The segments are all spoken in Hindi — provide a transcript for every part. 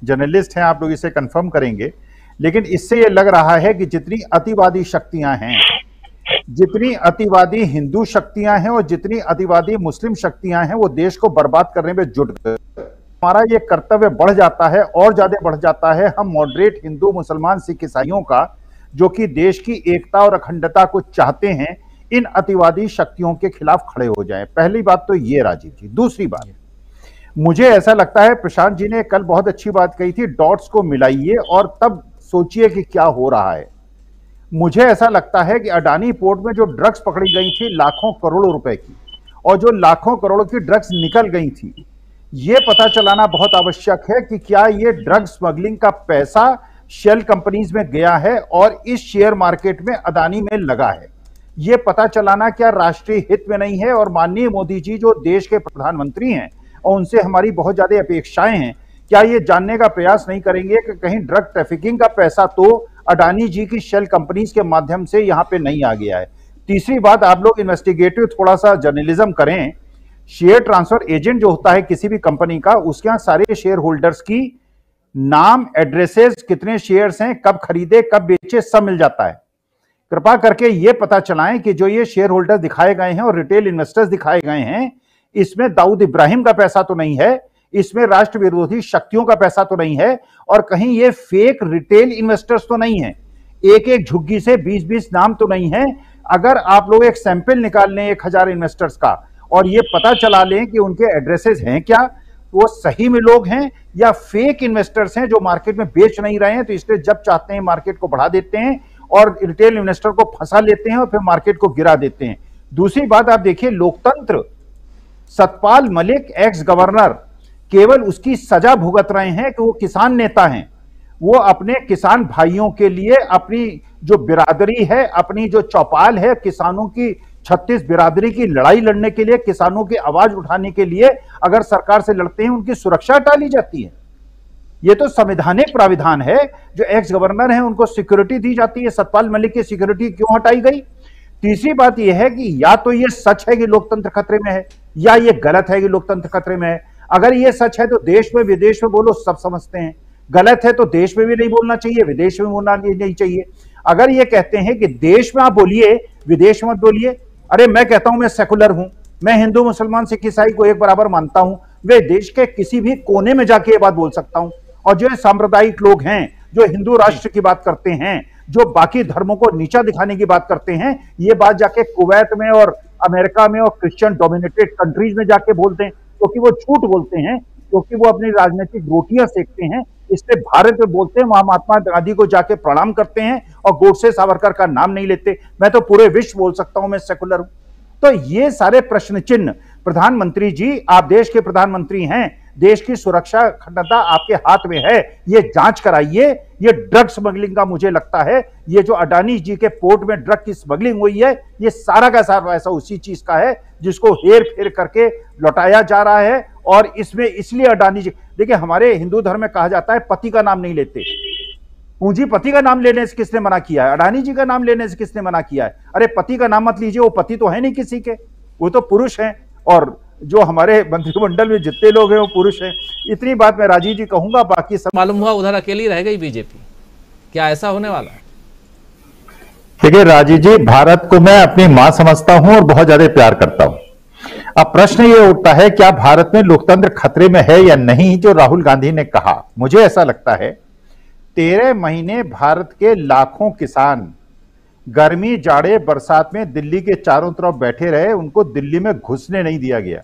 जर्नलिस्ट हैं, आप लोग इसे कंफर्म करेंगे, लेकिन इससे ये लग रहा है कि जितनी अतिवादी शक्तियां हैं, जितनी अतिवादी हिंदू शक्तियां हैं और जितनी अतिवादी मुस्लिम शक्तियां हैं, वो देश को बर्बाद करने में जुट गए। हमारा ये कर्तव्य बढ़ जाता है और ज्यादा बढ़ जाता है, हम मॉडरेट हिंदू मुसलमान सिख ईसाइयों का, जो कि देश की एकता और अखंडता को चाहते हैं, इन अतिवादी शक्तियों के खिलाफ खड़े हो जाएं। पहली बात तो ये राजीव जी। दूसरी बात, मुझे ऐसा लगता है प्रशांत जी ने कल बहुत अच्छी बात कही थी, डॉट्स को मिलाइए और तब सोचिए कि क्या हो रहा है। मुझे ऐसा लगता है कि अडानी पोर्ट में जो ड्रग्स पकड़ी गई थी लाखों करोड़ों रुपए की, और जो लाखों करोड़ों की ड्रग्स निकल गई थी, यह पता चलाना बहुत आवश्यक है कि क्या यह ड्रग स्मगलिंग का पैसा शेल कंपनीज में गया है और इस शेयर मार्केट में अडानी में लगा है। यह पता चलाना क्या राष्ट्रीय हित में नहीं है? और माननीय मोदी जी जो देश के प्रधानमंत्री हैं और उनसे हमारी बहुत ज्यादा अपेक्षाएं हैं, क्या ये जानने का प्रयास नहीं करेंगे कि कहीं ड्रग ट्रैफिकिंग का पैसा तो अडानी जी की शेल कंपनीज के माध्यम से यहां पे नहीं आ गया है? तीसरी बात, आप लोग इन्वेस्टिगेटिव थोड़ा सा जर्नलिज्म करें। शेयर ट्रांसफर एजेंट जो होता है किसी भी कंपनी का, उसके यहां सारे शेयर होल्डर्स की नाम, एड्रेसेस, कितने शेयर्स हैं, कब खरीदे कब बेचे, सब मिल जाता है। कृपा करके ये पता चलाएं कि जो ये शेयर होल्डर दिखाए गए हैं और रिटेल इन्वेस्टर्स दिखाए गए हैं, इसमें दाऊद इब्राहिम का पैसा तो नहीं है, इसमें राष्ट्र विरोधी शक्तियों का पैसा तो नहीं है, और कहीं ये फेक रिटेल इन्वेस्टर्स तो नहीं है, एक एक झुग्गी से 20-20 नाम तो नहीं है। अगर आप लोग एक सैंपल निकाल लें 1000 इन्वेस्टर्स का और ये पता चला लें कि उनके एड्रेसेस हैं क्या, वो सही में लोग हैं या फेक इन्वेस्टर्स हैं जो मार्केट में बेच नहीं रहे हैं, तो इसलिए जब चाहते हैं मार्केट को बढ़ा देते हैं और रिटेल इन्वेस्टर को फंसा लेते हैं और फिर मार्केट को गिरा देते हैं। दूसरी बात, आप देखिए लोकतंत्र, सतपाल मलिक एक्स गवर्नर केवल उसकी सजा भुगत रहे हैं कि वो किसान नेता हैं, वो अपने किसान भाइयों के लिए अपनी जो बिरादरी है, अपनी जो चौपाल है, किसानों की 36 बिरादरी की लड़ाई लड़ने के लिए, किसानों की आवाज उठाने के लिए अगर सरकार से लड़ते हैं, उनकी सुरक्षा टाली जाती है। ये तो संवैधानिक प्राविधान है, जो एक्स गवर्नर हैं उनको सिक्योरिटी दी जाती है, सतपाल मलिक की सिक्योरिटी क्यों हटाई गई? तीसरी बात यह है कि या तो ये सच है कि लोकतंत्र खतरे में है, या ये गलत है कि लोकतंत्र खतरे में है। अगर ये सच है तो देश में विदेश में बोलो, सब समझते हैं। गलत है तो देश में भी नहीं बोलना चाहिए, विदेश में बोलना नहीं चाहिए। अगर ये कहते हैं कि देश में आप बोलिए, विदेश में मत बोलिए, अरे मैं कहता हूं मैं सेकुलर हूं, मैं हिंदू मुसलमान सिख ईसाई को एक बराबर मानता हूं, वे देश के किसी भी कोने में जाके ये बात बोल सकता हूं। और जो सांप्रदायिक लोग हैं, जो हिंदू राष्ट्र की बात करते हैं, जो बाकी धर्मों को नीचा दिखाने की बात करते हैं, ये बात जाके कुवैत में और अमेरिका में और क्रिश्चियन डोमिनेटेड कंट्रीज में जाके बोलते हैं, क्योंकि वो झूठ बोलते हैं, क्योंकि वो अपनी राजनीतिक रोटियां सेकते हैं। इसलिए भारत में बोलते हैं, वहां महात्मा गांधी को जाके प्रणाम करते हैं और गोडसे सावरकर का नाम नहीं लेते। मैं तो पूरे विश्व बोल सकता हूं मैं सेकुलर हूं। तो ये सारे प्रश्न चिन्ह, प्रधानमंत्री जी आप देश के प्रधानमंत्री हैं, देश की सुरक्षा अखंडता आपके हाथ में है, ये जांच कराइए। ये ड्रग स्मगलिंग का मुझे लगता है, ये जो अडानी जी के पोर्ट में ड्रग की स्मगलिंग हुई है, ये सारा का सारा ऐसा उसी चीज का है जिसको हेर फेर करके लौटाया जा रहा है। और इसमें इसलिए अडानी जी, देखिए हमारे हिंदू धर्म में कहा जाता है पति का नाम नहीं लेते, पूंजीपति का नाम लेने से किसने मना किया है? अडानी जी का नाम लेने से किसने मना किया है? अरे पति का नाम मत लीजिए, वो पति तो है नहीं किसी के, वो तो पुरुष हैं, और जो हमारे मंत्रिमंडल में जितने लोग हैं वो पुरुष हैं। इतनी बात मैं राजीव जी कहूंगा, बाकी सब मालूम हुआ उधर अकेली रह गई बीजेपी, क्या ऐसा होने वाला है? देखिए राजीव जी, भारत को मैं अपनी मां समझता हूं और बहुत ज्यादा प्यार करता हूं। अब प्रश्न ये उठता है क्या भारत में लोकतंत्र खतरे में है या नहीं, जो राहुल गांधी ने कहा। मुझे ऐसा लगता है 13 महीने भारत के लाखों किसान गर्मी जाड़े बरसात में दिल्ली के चारों तरफ बैठे रहे, उनको दिल्ली में घुसने नहीं दिया गया,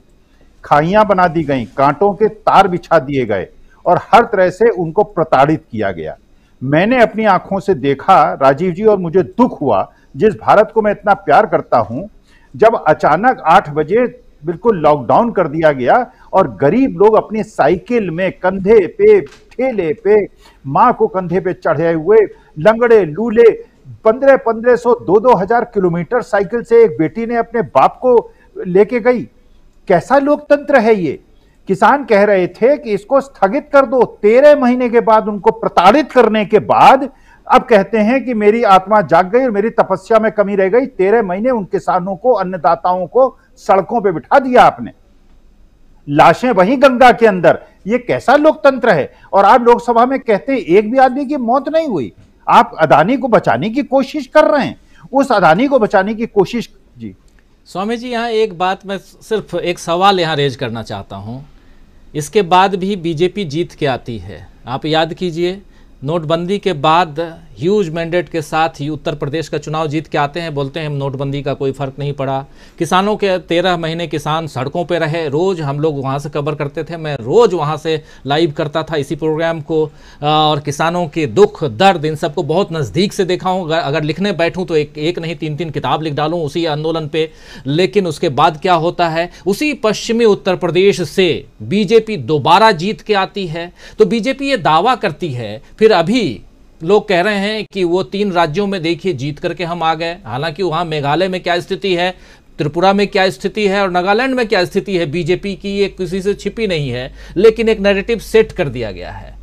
खाइयां बना दी गई, कांटों के तार बिछा दिए गए और हर तरह से उनको प्रताड़ित किया गया। मैंने अपनी आंखों से देखा राजीव जी, और मुझे दुख हुआ, जिस भारत को मैं इतना प्यार करता हूं, जब अचानक 8 बजे बिल्कुल लॉकडाउन कर दिया गया और गरीब लोग अपनी साइकिल में कंधे पे, ठेले पे, मां को कंधे पे चढ़े हुए, लंगड़े लूले, 1500 2-2000 किलोमीटर साइकिल से एक बेटी ने अपने बाप को लेके गई। कैसा लोकतंत्र है ये? किसान कह रहे थे कि इसको स्थगित कर दो। 13 महीने के बाद उनको प्रताड़ित करने के बाद अब कहते हैं कि मेरी आत्मा जाग गई और मेरी तपस्या में कमी रह गई। 13 महीने उन किसानों को, अन्नदाताओं को सड़कों पे बिठा दिया आपने, लाशें वहीं गंगा के अंदर। ये कैसा लोकतंत्र है? और आप लोकसभा में कहते हैं एक भी आदमी की मौत नहीं हुई। आप अदानी को बचाने की कोशिश कर रहे हैं, उस अदानी को बचाने की कोशिश। जी स्वामी जी, यहाँ एक बात मैं सिर्फ एक सवाल यहाँ रेज करना चाहता हूँ। इसके बाद भी बीजेपी जीत के आती है। आप याद कीजिए, नोटबंदी के बाद ह्यूज मैंडेट के साथ ही उत्तर प्रदेश का चुनाव जीत के आते हैं, बोलते हैं हम नोटबंदी का कोई फ़र्क नहीं पड़ा। किसानों के 13 महीने किसान सड़कों पे रहे, रोज़ हम लोग वहाँ से कवर करते थे, मैं रोज़ वहाँ से लाइव करता था इसी प्रोग्राम को, और किसानों के दुख दर्द इन सबको बहुत नज़दीक से देखा हूँ। अगर लिखने बैठूँ तो एक नहीं 3 किताब लिख डालूँ उसी आंदोलन पर। लेकिन उसके बाद क्या होता है, उसी पश्चिमी उत्तर प्रदेश से बीजेपी दोबारा जीत के आती है। तो बीजेपी ये दावा करती है, फिर अभी लोग कह रहे हैं कि वो 3 राज्यों में देखिए जीत करके हम आ गए। हालांकि वहाँ मेघालय में क्या स्थिति है, त्रिपुरा में क्या स्थिति है और नागालैंड में क्या स्थिति है बीजेपी की, ये किसी से छिपी नहीं है। लेकिन एक नैरेटिव सेट कर दिया गया है।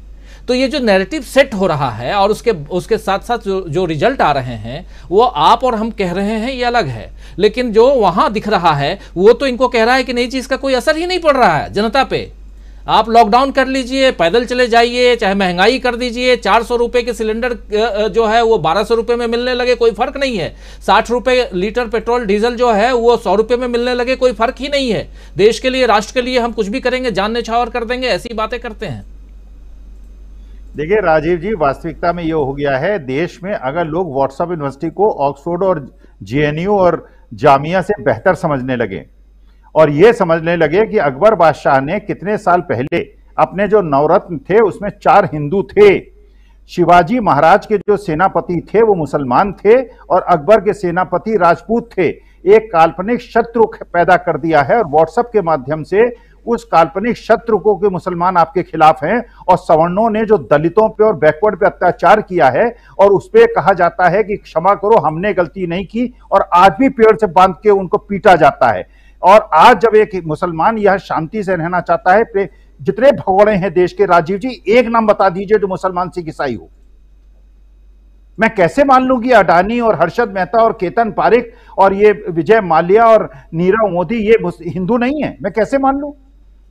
तो ये जो नैरेटिव सेट हो रहा है और उसके साथ साथ जो रिजल्ट आ रहे हैं वो आप और हम कह रहे हैं ये अलग है। लेकिन जो वहाँ दिख रहा है वो तो इनको कह रहा है कि नई चीज़ का कोई असर ही नहीं पड़ रहा है जनता पे। आप लॉकडाउन कर लीजिए, पैदल चले जाइए, चाहे महंगाई कर दीजिए, 400 रुपए के सिलेंडर जो है वो 1200 रुपए में मिलने लगे, कोई फर्क नहीं है। 60 रुपए लीटर पेट्रोल डीजल जो है वो 100 रुपए में मिलने लगे, कोई फर्क ही नहीं है। देश के लिए, राष्ट्र के लिए हम कुछ भी करेंगे, जान न्यौछावर कर देंगे, ऐसी बातें करते हैं। देखिए राजीव जी, वास्तविकता में ये हो गया है, देश में अगर लोग व्हाट्सएप यूनिवर्सिटी को ऑक्सफोर्ड और जेएनयू और जामिया से बेहतर समझने लगे और ये समझने लगे कि अकबर बादशाह ने कितने साल पहले अपने जो नवरत्न थे उसमें 4 हिंदू थे, शिवाजी महाराज के जो सेनापति थे वो मुसलमान थे और अकबर के सेनापति राजपूत थे। एक काल्पनिक शत्रु पैदा कर दिया है और व्हाट्सएप के माध्यम से उस काल्पनिक शत्रु को कि मुसलमान आपके खिलाफ हैं और सवर्णों ने जो दलितों पे और बैकवर्ड पे अत्याचार किया है और उस पे कहा जाता है कि क्षमा करो हमने गलती नहीं की, और आज भी पेड़ से बांध के उनको पीटा जाता है। और आज जब एक मुसलमान यह शांति से रहना चाहता है, जितने भगोड़े हैं देश के, राजीव जी एक नाम बता दीजिए जो मुसलमान सिख ईसाई हो। मैं कैसे मान लूं कि अडानी और हर्षद मेहता और केतन पारेख और ये विजय माल्या और नीरव मोदी ये हिंदू नहीं है? मैं कैसे मान लूं?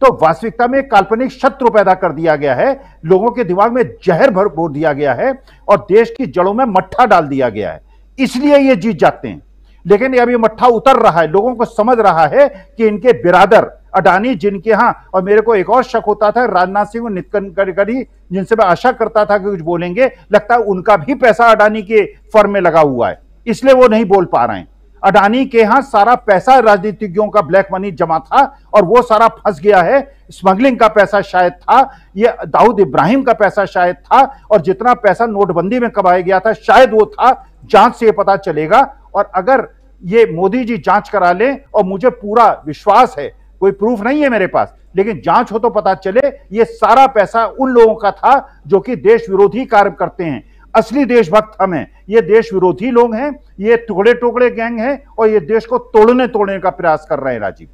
तो वास्तविकता में एक काल्पनिक शत्रु पैदा कर दिया गया है, लोगों के दिमाग में जहर भर दिया गया है और देश की जड़ों में मट्ठा डाल दिया गया है, इसलिए ये जीत जाते हैं। लेकिन अब ये मट्ठा उतर रहा है, लोगों को समझ रहा है कि इनके बिरादर अडानी, जिनके यहां, और मेरे को एक और शक होता था राजनाथ सिंह और नितिन गडकरी, जिनसे मैं आशा करता था कि कुछ बोलेंगे, लगता है उनका भी पैसा अडानी के फर्म में लगा हुआ है, इसलिए वो नहीं बोल पा रहे हैं। अडानी के यहां सारा पैसा राजनीतिज्ञों का ब्लैक मनी जमा था और वो सारा फंस गया है। स्मगलिंग का पैसा शायद था, ये दाऊद इब्राहिम का पैसा शायद था, और जितना पैसा नोटबंदी में कमाया गया था शायद वो था। जांच से पता चलेगा, और अगर ये मोदी जी जांच करा लें, और मुझे पूरा विश्वास है, कोई प्रूफ नहीं है मेरे पास, लेकिन जांच हो तो पता चले ये सारा पैसा उन लोगों का था जो कि देश विरोधी कार्य करते हैं। असली देशभक्त हम हैं, ये देश विरोधी लोग हैं, ये टुकड़े टुकड़े गैंग हैं और ये देश को तोड़ने का प्रयास कर रहे हैं। राजीव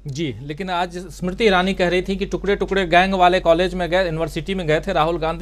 जी, लेकिन आज स्मृति ईरानी कह रही थी कि टुकड़े टुकड़े गैंग वाले कॉलेज में गए, यूनिवर्सिटी में गए थे राहुल गांधी।